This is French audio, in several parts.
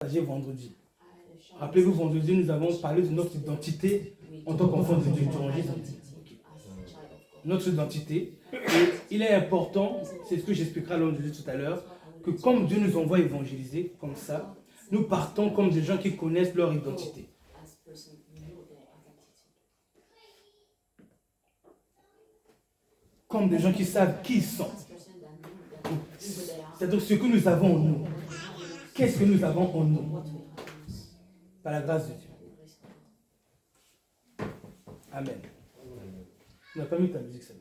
Vendredi. Rappelez-vous, vendredi, nous avons parlé de notre identité en tant qu'enfant de Dieu. Notre identité. Et il est important, c'est ce que j'expliquerai à l'aujourd'hui tout à l'heure, que comme Dieu nous envoie évangéliser, comme ça, nous partons comme des gens qui connaissent leur identité. Comme des gens qui savent qui ils sont. C'est-à-dire ce que nous avons en nous. Qu'est-ce que nous avons en nous? Par la grâce de Dieu. Amen. Tu n'as pas mis ta musique, ça.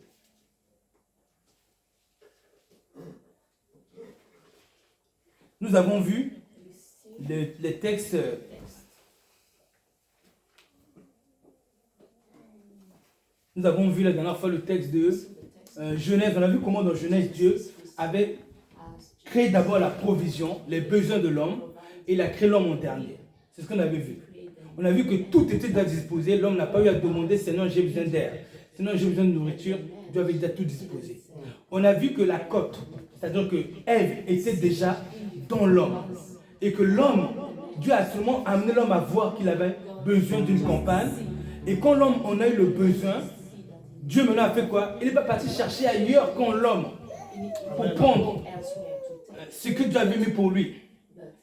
Nous avons vu les textes. Nous avons vu la dernière fois le texte de Genèse. On a vu comment dans Genèse, Dieu avait créé d'abord la provision, les besoins de l'homme, et il a créé l'homme en dernier. C'est ce qu'on avait vu. On a vu que tout était déjà disposé. L'homme n'a pas eu à demander, sinon j'ai besoin d'air, sinon j'ai besoin de nourriture. Dieu avait déjà tout disposé. On a vu que la côte, c'est-à-dire que Ève était déjà dans l'homme. Et que l'homme, Dieu a seulement amené l'homme à voir qu'il avait besoin d'une compagne. Et quand l'homme en a eu le besoin, Dieu maintenant a fait quoi? Il n'est pas parti chercher ailleurs qu'en l'homme pour prendre ce que Dieu avait mis pour lui.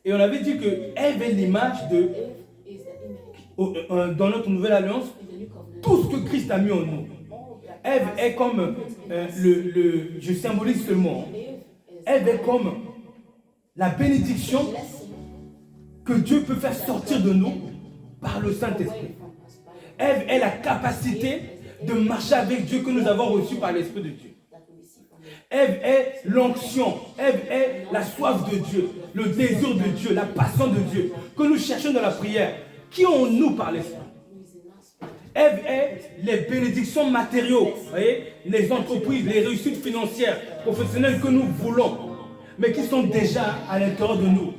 Et on avait dit que Ève est l'image de, dans notre nouvelle alliance, tout ce que Christ a mis en nous. Ève est comme, je symbolise ce mot, Ève est comme la bénédiction que Dieu peut faire sortir de nous par le Saint-Esprit. Ève est la capacité de marcher avec Dieu que nous avons reçu par l'Esprit de Dieu. Ève est l'onction, Ève est la soif de Dieu, le désir de Dieu, la passion de Dieu, que nous cherchons dans la prière, qui ont nous par l'Esprit. Ève est les bénédictions matériaux, voyez, les entreprises, les réussites financières, professionnelles que nous voulons, mais qui sont déjà à l'intérieur de nous.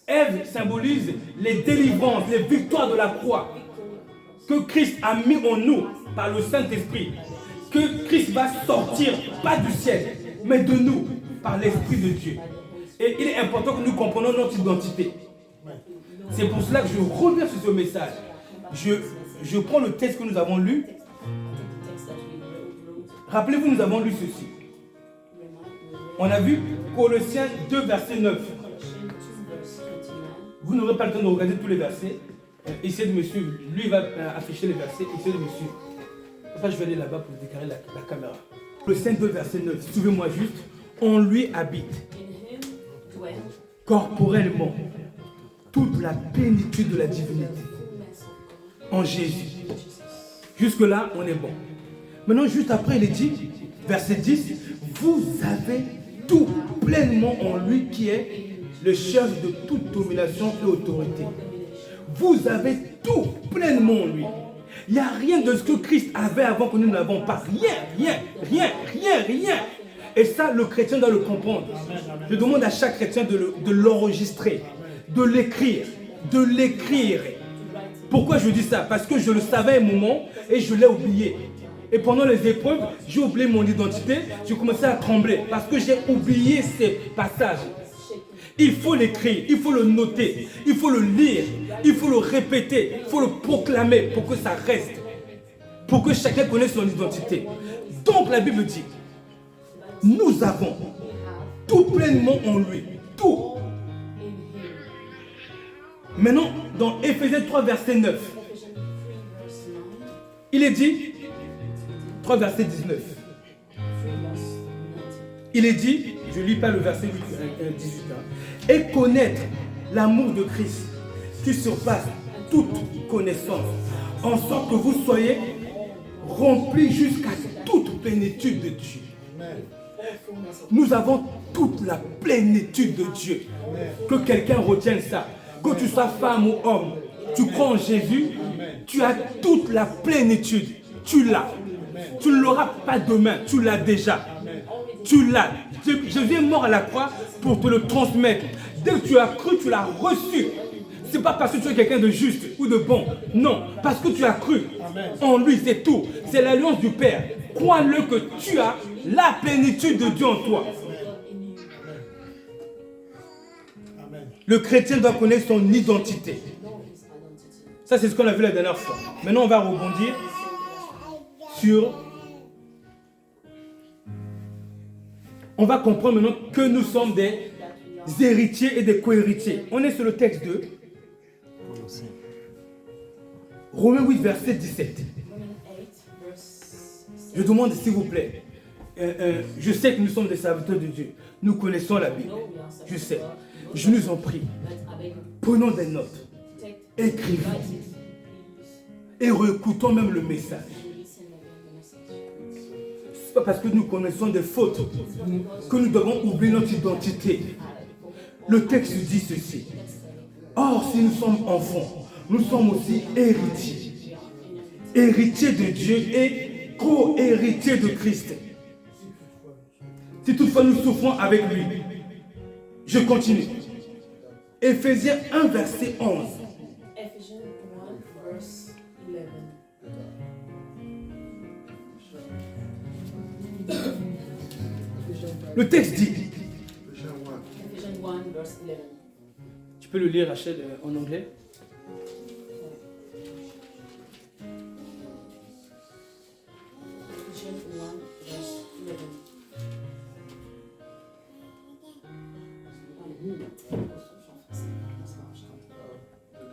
Ève symbolise les délivrances, les victoires de la croix que Christ a mis en nous par le Saint-Esprit. Que Christ va sortir, pas du ciel, mais de nous, par l'Esprit de Dieu. Et il est important que nous comprenions notre identité. C'est pour cela que je reviens sur ce message. Je prends le texte que nous avons lu. Rappelez-vous, nous avons lu ceci. On a vu Colossiens 2, verset 9. Vous n'aurez pas le temps de regarder tous les versets. Essayez de me suivre. Lui, il va afficher les versets. Essayez de me suivre. Enfin, je vais aller là-bas pour déclarer la caméra. Colossiens 2, verset 9. Suivez-moi juste. On lui habite corporellement toute la plénitude de la divinité en Jésus. Jusque-là, on est bon. Maintenant, juste après, il est dit, verset 10, vous avez tout pleinement en lui qui est le chef de toute domination et autorité. Vous avez tout pleinement en lui. Il n'y a rien de ce que Christ avait avant que nous n'avons pas. Rien. Et ça, le chrétien doit le comprendre. Je demande à chaque chrétien de l'enregistrer, de l'écrire. Pourquoi je dis ça? Parce que je le savais à un moment et je l'ai oublié. Et pendant les épreuves, j'ai oublié mon identité, j'ai commencé à trembler parce que j'ai oublié ces passages. Il faut l'écrire, il faut le noter, il faut le lire, il faut le répéter, il faut le proclamer pour que ça reste, pour que chacun connaisse son identité. Donc la Bible dit, nous avons tout pleinement en lui, tout. Maintenant, dans Éphésiens 3, verset 9, il est dit, 3, verset 19, il est dit, je ne lis pas le verset 18, et connaître l'amour de Christ qui surpasse toute connaissance, en sorte que vous soyez remplis jusqu'à toute plénitude de Dieu. Nous avons toute la plénitude de Dieu. Que quelqu'un retienne ça. Que tu sois femme ou homme, tu crois en Jésus, tu as toute la plénitude. Tu l'as. Tu ne l'auras pas demain, tu l'as déjà. Tu l'as. Jésus est mort à la croix pour te le transmettre. Dès que tu as cru, tu l'as reçu. Ce n'est pas parce que tu es quelqu'un de juste ou de bon. Non, parce que tu as cru en lui, c'est tout. C'est l'alliance du Père. Crois-le que tu as la plénitude de Dieu en toi. Le chrétien doit connaître son identité. Ça, c'est ce qu'on a vu la dernière fois. Maintenant, on va rebondir sur... On va comprendre maintenant que nous sommes des héritiers et des co-héritiers. On est sur le texte de Romains 8, verset 17. Je demande s'il vous plaît, je sais que nous sommes des serviteurs de Dieu. Nous connaissons la Bible. Je sais. Je nous en prie. Prenons des notes. Écrivons. Et réécoutons même le message. Ce n'est pas parce que nous connaissons des fautes que nous devons oublier notre identité. Le texte dit ceci. Or, si nous sommes enfants, nous sommes aussi héritiers. Héritiers de Dieu et co-héritiers de Christ. Si toutefois nous souffrons avec lui, je continue. Éphésiens 1, verset 11. Le texte dit. Tu peux le lire, Rachel, en anglais?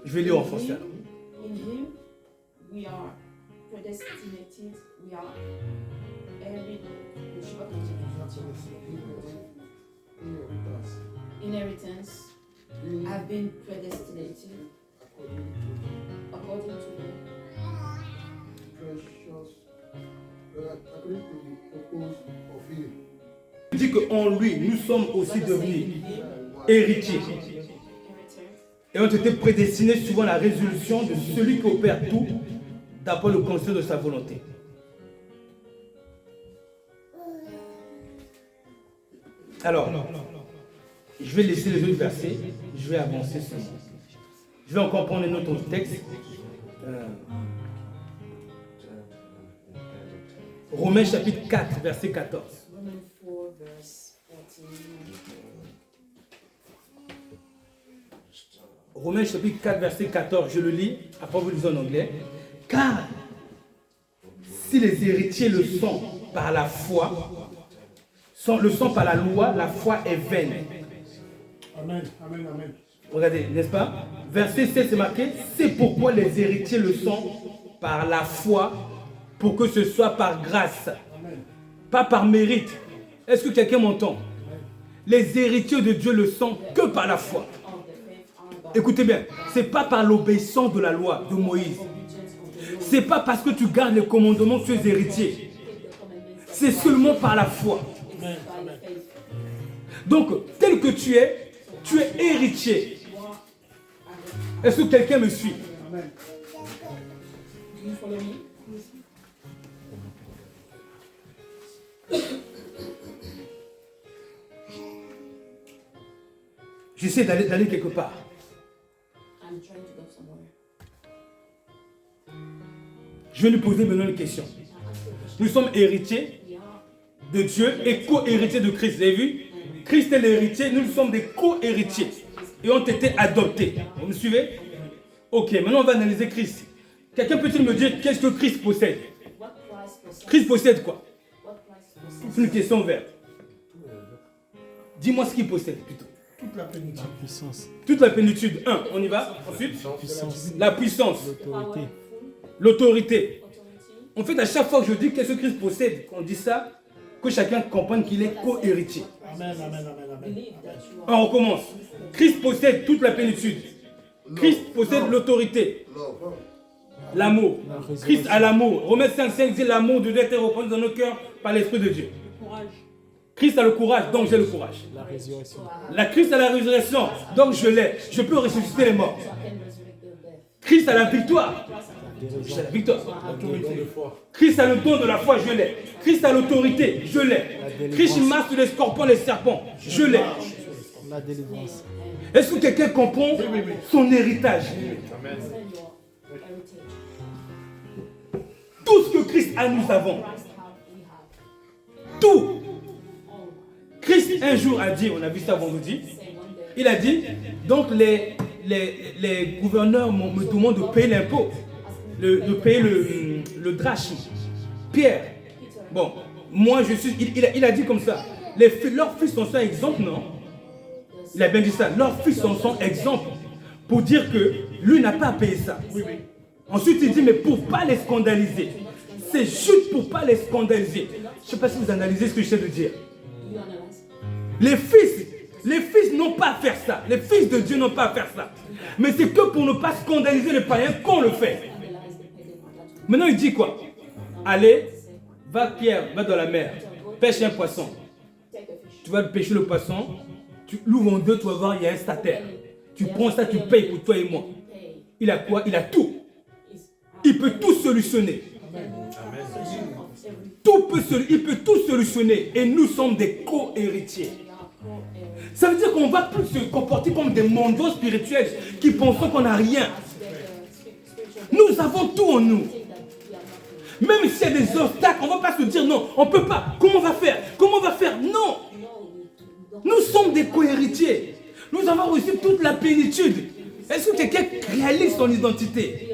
Je vais lire en français. In him we are predestinated, we are inheritance have been predestinated according to the purpose of him. Il dit qu'en lui, nous sommes aussi devenus héritiers. Et ont été prédestinés suivant la résolution de celui qui opère tout d'après le conseil de sa volonté. Alors, je vais laisser les autres versets, je vais avancer seulement. Je vais encore prendre un autre texte. Romains chapitre 4, verset 14. Romains chapitre 4, verset 14, je le lis, après vous lisez en anglais. Car si les héritiers le sont par la foi, le sont par la loi, la foi est vaine. Amen, amen, amen. Regardez, n'est-ce pas? Verset 7, c'est marqué, c'est pourquoi les héritiers le sont par la foi, pour que ce soit par grâce, pas par mérite. Est-ce que quelqu'un m'entend? Les héritiers de Dieu le sont que par la foi. Écoutez bien, ce n'est pas par l'obéissance de la loi de Moïse. Ce n'est pas parce que tu gardes les commandements que tu es héritier. C'est seulement par la foi. Donc, tel que tu es héritier. Est-ce que quelqu'un me suit? J'essaie d'aller quelque part. Je vais lui poser maintenant une question. Nous sommes héritiers de Dieu et co-héritiers de Christ. Vous avez vu? Christ est l'héritier, nous sommes des co-héritiers et ont été adoptés. Vous me suivez? Ok, maintenant on va analyser Christ. Quelqu'un peut-il me dire qu'est-ce que Christ possède? Christ possède quoi? C'est une question ouverte. Dis-moi ce qu'il possède plutôt. Toute la plénitude. La puissance. Toute la plénitude. 1, on y va. Ensuite, la puissance. L'autorité. L'autorité. En fait, à chaque fois que je dis qu'est-ce que Christ possède, qu'on dit ça, que chacun comprenne qu'il est co-héritier. Amen, amen, amen, amen. On recommence. Christ possède toute la plénitude. Christ possède l'autorité. L'amour. Christ a l'amour. Romains 5,5 dit l'amour de Dieu est repris dans nos cœurs par l'Esprit de Dieu. Christ a le courage, donc j'ai le courage. La résurrection. La Christ a la résurrection, donc je l'ai. Je peux ressusciter les morts. Christ a la victoire. J'ai la victoire. Christ a le don de la foi, je l'ai. Christ a l'autorité, je l'ai. Christ marche sur les scorpions, les serpents, je l'ai. La délivrance. Est-ce que quelqu'un comprend son héritage? Tout ce que Christ a, nous avons. Tout. Christ un jour a dit, on a vu ça vendredi, il a dit, donc les gouverneurs me demandent de payer l'impôt, de payer le drachme. Pierre, bon, moi je suis, il a dit comme ça, leurs fils en sont exemples, non? Il a bien dit ça, leurs fils en sont exemples, pour dire que lui n'a pas à payer ça. Ensuite il dit, mais pour ne pas les scandaliser, c'est juste pour ne pas les scandaliser. Je ne sais pas si vous analysez ce que j'essaie de dire. Les fils n'ont pas à faire ça. Les fils de Dieu n'ont pas à faire ça. Mais c'est que pour ne pas scandaliser les païens qu'on le fait. Maintenant, il dit quoi? Allez, va Pierre, va dans la mer, pêche un poisson. Tu vas pêcher le poisson, tu l'ouvres en deux, tu vas voir, il y a un stataire. Tu prends ça, tu payes pour toi et moi. Il a quoi? Il a tout. Il peut tout solutionner. Il peut tout solutionner. Et nous sommes des co-héritiers. Ça veut dire qu'on ne va plus se comporter comme des mondos spirituels qui pensent qu'on n'a rien. Nous avons tout en nous. Même s'il y a des obstacles, on ne va pas se dire non, on ne peut pas. Comment on va faire? Comment on va faire? Non. Nous sommes des co-héritiers. Nous avons reçu toute la plénitude. Est-ce que quelqu'un réalise son identité?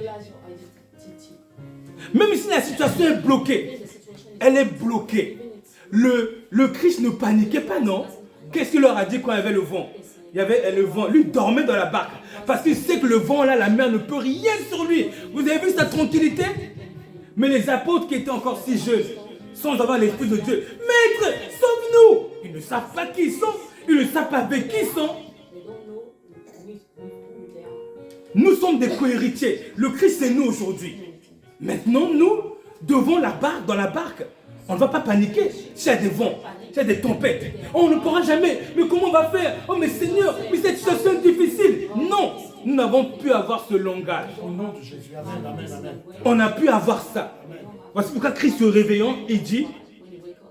Même si la situation est bloquée, elle est bloquée. Le Christ ne paniquait pas, non? Qu'est-ce qu'il leur a dit quand il y avait le vent? Il y avait le vent. Lui dormait dans la barque. Parce qu'il sait que le vent, là, la mer ne peut rien sur lui. Vous avez vu sa tranquillité? Mais les apôtres qui étaient encore si jeunes, sans avoir l'Esprit de Dieu, Maître, sauve-nous! Ils ne savent pas qui ils sont. Ils ne savent pas avec qui ils sont. Nous sommes des co-héritiers. Le Christ, c'est nous aujourd'hui. Maintenant, nous, devant la barque, dans la barque, on ne va pas paniquer s'il y a des vents, s'il y a des tempêtes. On ne pourra jamais. Mais comment on va faire? Oh, mais Seigneur, mais cette situation est difficile. Non, nous n'avons pu avoir ce langage. Au nom de Jésus. Amen, amen, amen. On a pu avoir ça. Voici pourquoi Christ se réveillant, il dit,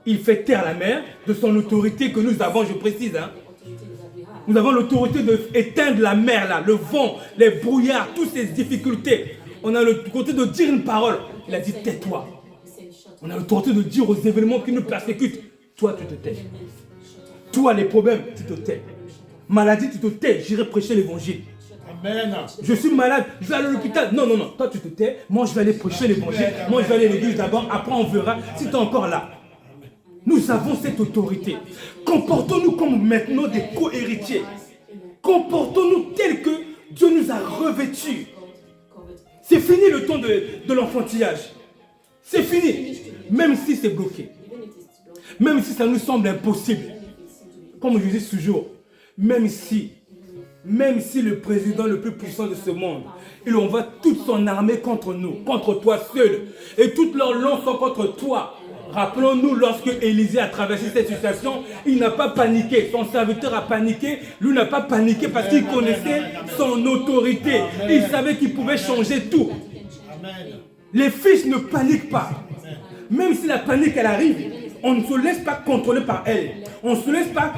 il fait taire la mer de son autorité que nous avons, je précise. Nous avons l'autorité d'éteindre la mer, là, le vent, les brouillards, toutes ces difficultés. On a l'autorité de dire une parole. Il a dit, tais-toi. On a l'autorité de dire aux événements qui nous persécutent, toi tu te tais. Toi les problèmes, tu te tais. Maladie, tu te tais, j'irai prêcher l'évangile. Amen. Je suis malade, je vais aller à l'hôpital. Non, non, non, toi tu te tais, moi je vais aller prêcher l'évangile. Moi je vais aller à l'église d'abord, après on verra si tu es encore là. Nous avons cette autorité. Comportons-nous comme maintenant des co-héritiers. Comportons-nous tels que Dieu nous a revêtus. C'est fini le temps de l'enfantillage. C'est fini. Même si c'est bloqué. Même si ça nous semble impossible. Comme je dis toujours, même si le président le plus puissant de ce monde, il envoie toute son armée contre nous, contre toi seul, et toutes leurs lances sont contre toi. Rappelons-nous, lorsque Élisée a traversé cette situation, il n'a pas paniqué. Son serviteur a paniqué. Lui n'a pas paniqué parce qu'il connaissait son autorité. Il savait qu'il pouvait changer tout. Les fils ne paniquent pas. Même si la panique, elle arrive, on ne se laisse pas contrôler par elle. On ne se laisse pas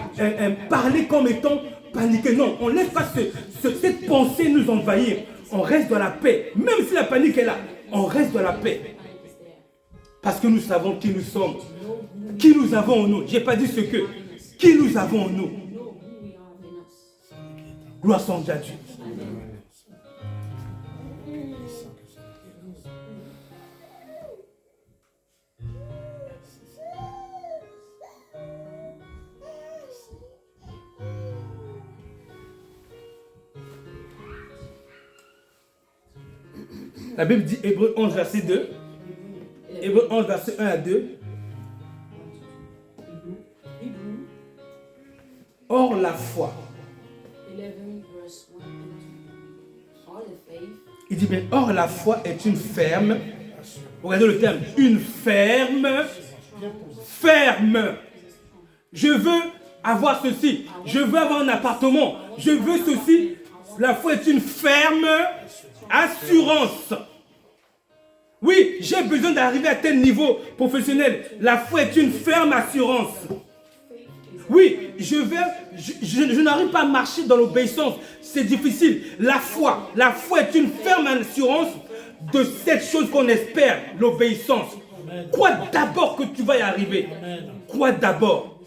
parler comme étant paniqué. Non, on ne laisse pas cette pensée nous envahir. On reste dans la paix. Même si la panique est là, on reste dans la paix. Parce que nous savons qui nous sommes. Qui nous avons en nous. Je n'ai pas dit ce que. Qui nous avons en nous. Gloire soit à Dieu. La Bible dit, Hébreux 11, verset 2. Hébreux 11, verset 1 à 2. Or, la foi. Il dit bien, or, la foi est une ferme. Regardez le terme. Une ferme. Ferme. Je veux avoir ceci. Je veux avoir un appartement. Je veux ceci. La foi est une ferme assurance. Oui, j'ai besoin d'arriver à tel niveau professionnel. La foi est une ferme assurance. Oui, je n'arrive pas à marcher dans l'obéissance. C'est difficile. La foi est une ferme assurance de cette chose qu'on espère, l'obéissance. Crois d'abord que tu vas y arriver. Crois d'abord.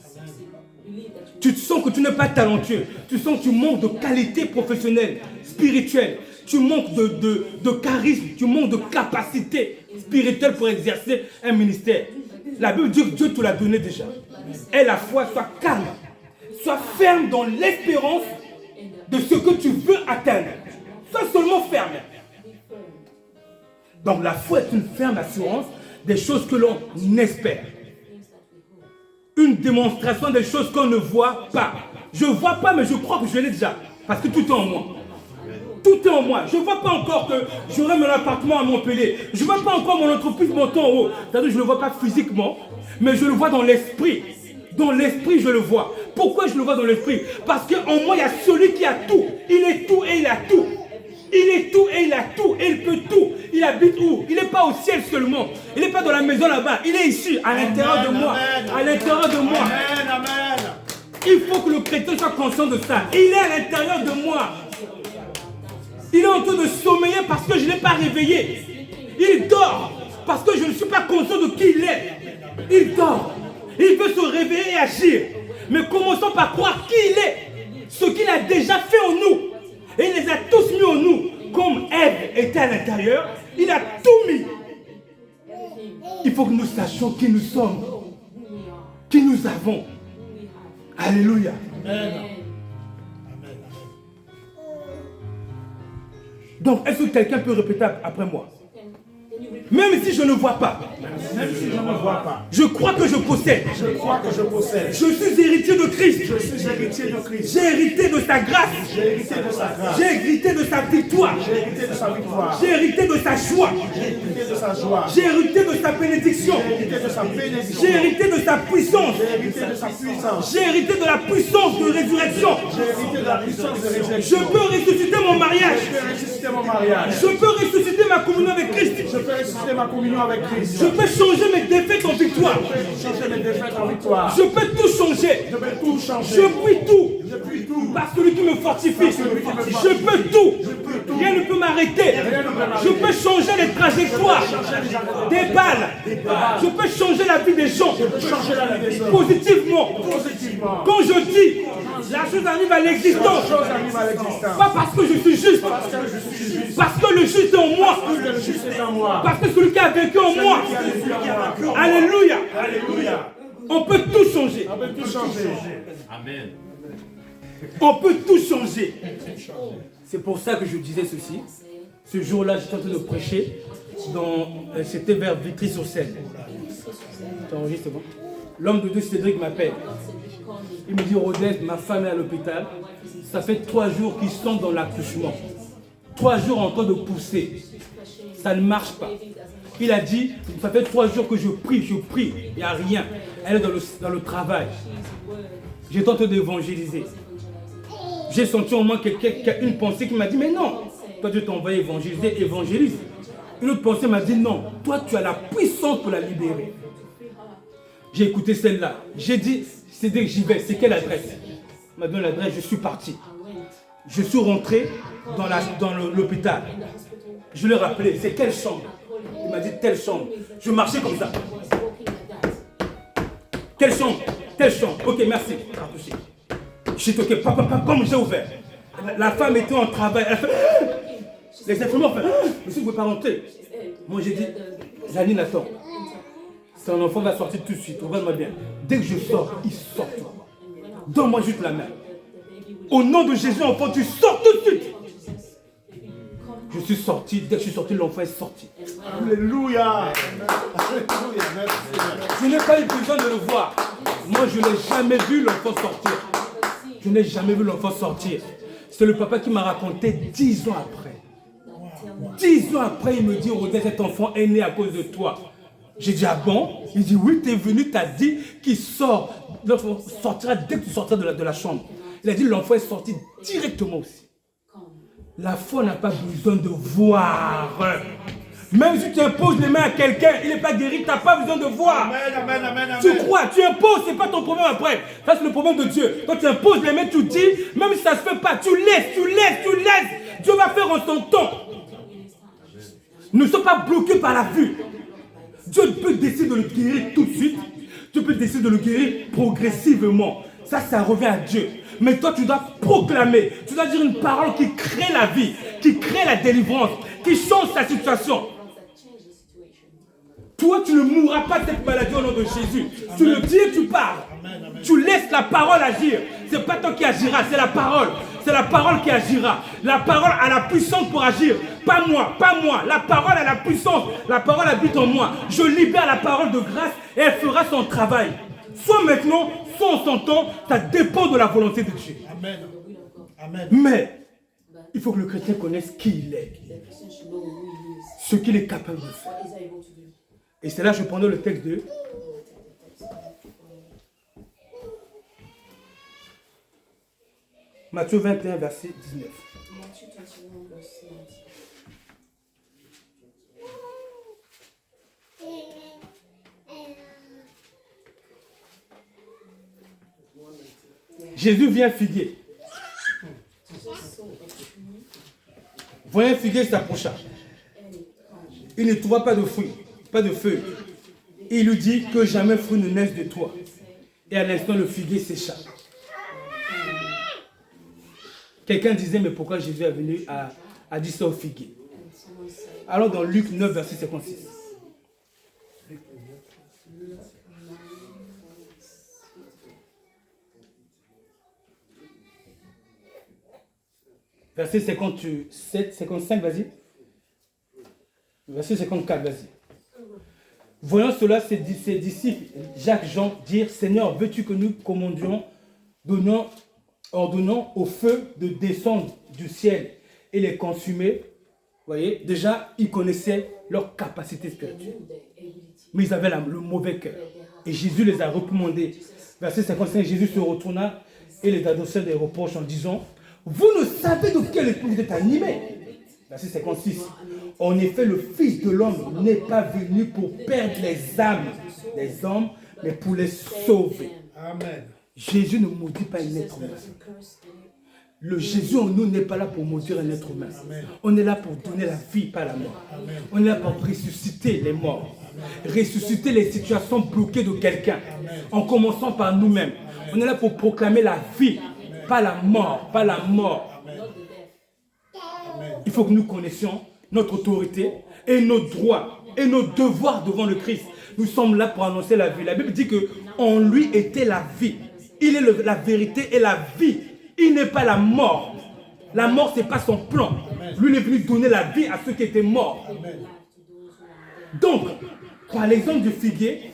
Tu te sens que tu n'es pas talentueux. Tu sens que tu manques de qualité professionnelle, spirituelle. Tu manques de charisme. Tu manques de capacité spirituelle pour exercer un ministère. La Bible dit que Dieu te l'a donné déjà. Et la foi, sois calme. Sois ferme dans l'espérance de ce que tu veux atteindre. Sois seulement ferme. Donc la foi est une ferme assurance des choses que l'on espère. Une démonstration des choses qu'on ne voit pas. Je ne vois pas, mais je crois que je l'ai déjà. Parce que tout est en moi. Tout est en moi. Je ne vois pas encore que j'aurai mon appartement à Montpellier. Je ne vois pas encore mon entreprise monter en haut. C'est-à-dire que je ne le vois pas physiquement, mais je le vois dans l'esprit. Dans l'esprit, je le vois. Pourquoi je le vois dans l'esprit? Parce qu'en moi, il y a celui qui a tout. Il est tout et il a tout. Il est tout et il a tout et il peut tout. Il habite où? Il n'est pas au ciel seulement. Il n'est pas dans la maison là-bas. Il est ici, à l'intérieur de moi. À l'intérieur de moi. Amen, amen. Il faut que le chrétien soit conscient de ça. Il est à l'intérieur de moi. Il est en train de sommeiller parce que je ne l'ai pas réveillé. Il dort parce que je ne suis pas conscient de qui il est. Il dort. Il veut se réveiller et agir. Mais commençons par croire qui il est. Ce qu'il a déjà fait en nous. Et il les a tous mis en nous. Comme Ève était à l'intérieur, il a tout mis. Il faut que nous sachions qui nous sommes. Qui nous avons. Alléluia. Amen. Donc, est-ce que quelqu'un peut répéter après moi? Même si je ne vois pas, Même si je ne vois pas, je crois que je possède. je crois que je possède. Je suis héritier de Christ. Je suis héritier de Christ. J'ai hérité de sa grâce. J'ai hérité de sa grâce. J'ai hérité de sa victoire. J'ai hérité de sa victoire. J'ai hérité de sa joie. J'ai hérité de sa joie. J'ai hérité de sa bénédiction. J'ai hérité de sa bénédiction. J'ai hérité de sa puissance. J'ai hérité de sa puissance. J'ai hérité de la puissance de résurrection. J'ai hérité de la puissance de Je résurrection. peux ressusciter mon mariage. Je peux ressusciter mon mariage. Je peux ressusciter ma communion avec Christ. Je peux ressusciter ma communion avec Christ. Je peux changer mes défaites en victoire. Je peux changer mes défaites en victoire. Je peux tout changer. Je peux tout changer. Je puis tout. Je puis tout. Par celui qui me fortifie. Je peux tout. Rien ne peut m'arrêter. Je peux changer les trajectoires des balles. Je peux changer la vie des gens Changer la vie des hommes. positivement. Positivement. Quand je dis, la chose arrive à l'existence. Chose arrive à l'existence. Pas parce que je suis juste. Parce que je suis juste. Parce que le juste est en moi. Le juste est en moi. Parce que celui qui a vécu en moi. Alléluia. Alléluia. On peut tout changer. On peut tout changer. Amen. On peut tout changer. C'est pour ça que je disais ceci. Ce jour-là, j'étais en train de prêcher. C'était vers Vitry-sur-Seine. Tu enregistres, bon? L'homme de Dieu, Cédric, m'appelle. Il me dit, Rodez, ma femme est à l'hôpital. Ça fait 3 jours qu'ils sont dans l'accouchement. 3 jours en train de pousser. Ça ne marche pas. Il a dit, ça fait 3 jours que je prie. Il n'y a rien. Elle est dans le travail. J'étais en train d'évangéliser. J'ai senti en moi une pensée qui m'a dit, mais non, toi Dieu t'a envoyé évangéliser, évangélise. Une autre pensée m'a dit, non, toi tu as la puissance pour la libérer. J'ai écouté celle-là. J'ai dit, c'est dès que j'y vais, c'est quelle adresse? Il m'a donné l'adresse, je suis parti. Je suis rentré dans l'hôpital. Je l'ai rappelé, c'est quelle chambre? Il m'a dit, telle chambre. Je marchais comme ça. Quelle chambre? Telle chambre. Ok, merci. J'ai toqué, papa, comme j'ai ouvert. La femme était en travail. Elle fait, les infirmières ont fait, monsieur, vous ne pouvez pas rentrer. Moi, j'ai dit, Janine, attends. C'est un enfant qui va sortir tout de suite. Regarde-moi bien. Dès que je sors, il sort tout. Donne-moi juste la main. Au nom de Jésus, enfant, tu sors tout de suite. Je suis sorti. Dès que je suis sorti, l'enfant est sorti. Alléluia. Je n'ai pas eu besoin de le voir. Moi, je n'ai jamais vu l'enfant sortir. Je n'ai jamais vu l'enfant sortir. C'est le papa qui m'a raconté 10 ans après. 10 ans après, il me dit, Rodez, cet enfant est né à cause de toi. J'ai dit, ah bon? Il dit, oui, tu es venu, tu as dit qu'il sort. L'enfant sortira dès que tu sortiras de la chambre. Il a dit, l'enfant est sorti directement aussi. La foi n'a pas besoin de voir. Même si tu imposes les mains à quelqu'un, il n'est pas guéri, tu n'as pas besoin de voir. Amen, amen, amen. Tu crois, tu imposes, ce n'est pas ton problème après. Ça, c'est le problème de Dieu. Quand tu imposes les mains, tu dis, même si ça ne se fait pas, tu laisses. Dieu va faire en son temps. Nous ne sommes pas bloqués par la vue. Dieu peut décider de le guérir tout de suite. Dieu peut décider de le guérir progressivement. Ça revient à Dieu. Mais toi, tu dois proclamer. Tu dois dire une parole qui crée la vie, qui crée la délivrance, qui change ta situation. Toi, tu ne mourras pas de cette maladie au nom de Jésus. Amen. Tu le dis et tu parles. Amen, amen. Tu laisses la parole agir. Ce n'est pas toi qui agiras, c'est la parole. C'est la parole qui agira. La parole a la puissance pour agir. Pas moi, pas moi. La parole a la puissance. La parole habite en moi. Je libère la parole de grâce et elle fera son travail. Soit maintenant, soit on s'entend, ça dépend de la volonté de Dieu. Amen. Amen. Mais il faut que le chrétien connaisse qui il est. Ce qu'il est capable de faire. Et c'est là que je prendrai le texte de Matthieu 21, verset 19. Matthieu 21, verset 19. Jésus vient figuier. Voyant un figuier s'approcha. Il ne trouva pas de fruits, pas de feuilles. Il lui dit que jamais fruit ne naisse de toi. Et à l'instant, le figuier sécha. Quelqu'un disait, mais pourquoi Jésus est venu à dire ça au figuier? Alors dans Luc 9, verset 56. Verset 57, 55, vas-y. Verset 54, vas-y. Voyant cela, ses disciples, Jacques, Jean, dirent, Seigneur, veux-tu que nous commandions, ordonnant au feu de descendre du ciel et les consumer? Vous voyez, déjà, ils connaissaient leur capacité spirituelle. Mais ils avaient le mauvais cœur. Et Jésus les a réprimandés. Verset 55, Jésus se retourna et les adressa des reproches en disant, vous ne savez de quel esprit vous êtes animés. Verset 56. En effet, le Fils de l'homme n'est pas venu pour perdre les âmes des hommes, mais pour les sauver. Amen. Jésus ne maudit pas un être humain. Le Jésus en nous n'est pas là pour maudire un être humain. Amen. On est là pour donner la vie, pas la mort. Amen. On est là pour ressusciter les morts. Amen. Ressusciter les situations bloquées de quelqu'un. En commençant par nous-mêmes. On est là pour proclamer la vie, pas la mort, pas la mort. Il faut que nous connaissions notre autorité et nos droits et nos devoirs devant le Christ. Nous sommes là pour annoncer la vie. La Bible dit qu'en lui était la vie. Il est la vérité et la vie. Il n'est pas la mort. La mort, ce n'est pas son plan. Lui, il est venu donner la vie à ceux qui étaient morts. Donc, par l'exemple du figuier,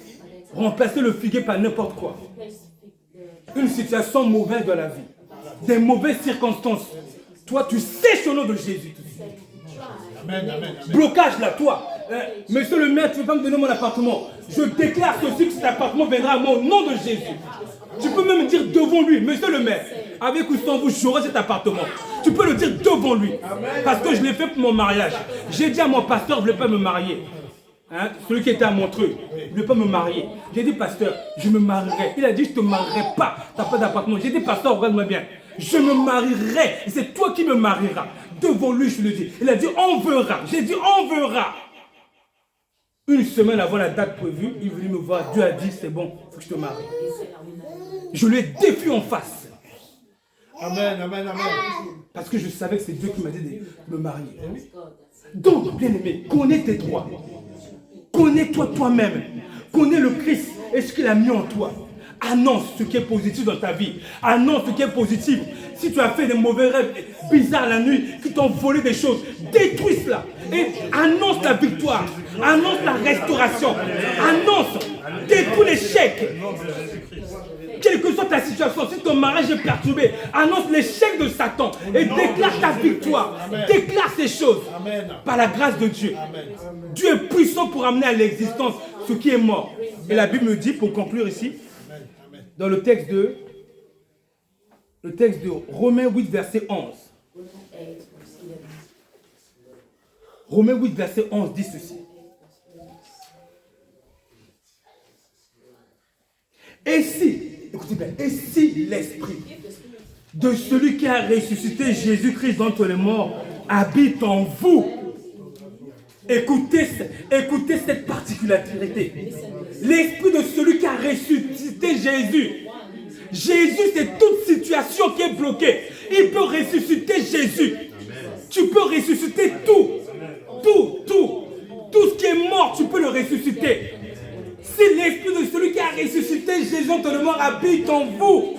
remplacer le figuier par n'importe quoi. Une situation mauvaise de la vie. Des mauvaises circonstances. Toi, tu sèches au nom de Jésus. Amen, amen, amen. Blocage là, toi. Monsieur le maire, tu ne veux pas me donner mon appartement. Je déclare ceci que cet appartement viendra à moi au nom de Jésus. Tu peux même dire devant lui, monsieur le maire, avec ou sans vous, j'aurai cet appartement. Tu peux le dire devant lui. Parce que je l'ai fait pour mon mariage. J'ai dit à mon pasteur, je ne voulais pas me marier. Hein? Celui qui était à Montreux, je ne voulais pas me marier. J'ai dit, pasteur, je me marierai. Il a dit, je ne te marierai pas. Tu n'as pas d'appartement. J'ai dit, pasteur, regarde-moi bien. Je me marierai. Et c'est toi qui me marieras. Devant lui, je le dis. Il a dit, on verra. J'ai dit, on verra. Une semaine avant la date prévue, il est venu me voir. Dieu a dit, c'est bon, il faut que je te marie. Je lui ai défié en face. Amen, amen, amen. Parce que je savais que c'est Dieu qui m'a dit de me marier. Donc, bien aimé, connais tes droits. Connais-toi toi-même. Connais le Christ et ce qu'il a mis en toi. Annonce ce qui est positif dans ta vie. Annonce ce qui est positif. Si tu as fait des mauvais rêves bizarres la nuit, qui t'ont volé des choses, détruis cela. Et annonce la victoire. Annonce la restauration. Annonce. Détruis l'échec. Quelle que soit ta situation, si ton mariage est perturbé, annonce l'échec de Satan et déclare ta victoire. Amen. Déclare ces choses. Amen. Par la grâce de Dieu. Amen. Dieu est puissant pour amener à l'existence ce qui est mort. Amen. Et la Bible me dit, pour conclure ici, dans le texte de Romains 8, verset 11. Romains 8, verset 11 dit ceci. Et si, écoutez bien, et si l'esprit de celui qui a ressuscité Jésus-Christ d'entre les morts habite en vous, écoutez cette particularité. L'esprit de celui qui a ressuscité Jésus Jésus, c'est toute situation qui est bloquée. Il peut ressusciter Jésus. Tu peux ressusciter tout. Tout ce qui est mort, tu peux le ressusciter. Si l'esprit de celui qui a ressuscité Jésus de la mort habite en vous,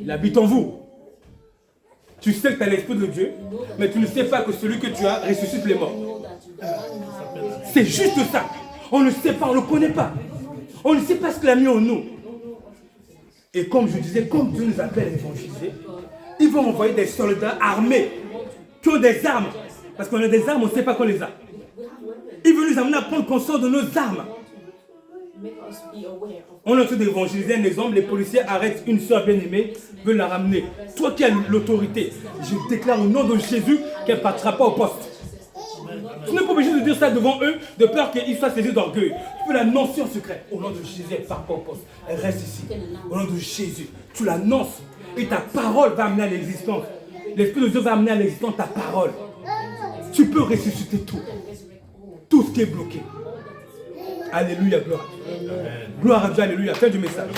il habite en vous. Tu sais que tu as l'esprit de Dieu, mais tu ne sais pas que celui que tu as ressuscite les morts. C'est juste ça. On ne sait pas, on ne le connaît pas. On ne sait pas ce qu'il a mis en nous. Et comme je disais, comme Dieu nous appelle à évangéliser, il va envoyer des soldats armés qui ont des armes. Parce qu'on a des armes, on ne sait pas qu'on les a. Il veut nous amener à prendre conscience de nos armes. On est en train d'évangéliser un exemple, les policiers arrêtent une soeur bien-aimée, veulent la ramener. Toi qui as l'autorité, je déclare au nom de Jésus qu'elle ne partira pas au poste. Tu n'es pas obligé de dire ça devant eux, de peur qu'ils soient saisis d'orgueil. Tu peux l'annoncer en secret. Au nom de Jésus, elle ne part pas au poste. Elle reste ici. Au nom de Jésus, tu l'annonces. Et ta parole va amener à l'existence. L'Esprit de Dieu va amener à l'existence ta parole. Tu peux ressusciter tout. Tout ce qui est bloqué. Alléluia, gloire. Gloire à Dieu, alléluia. Fin du message.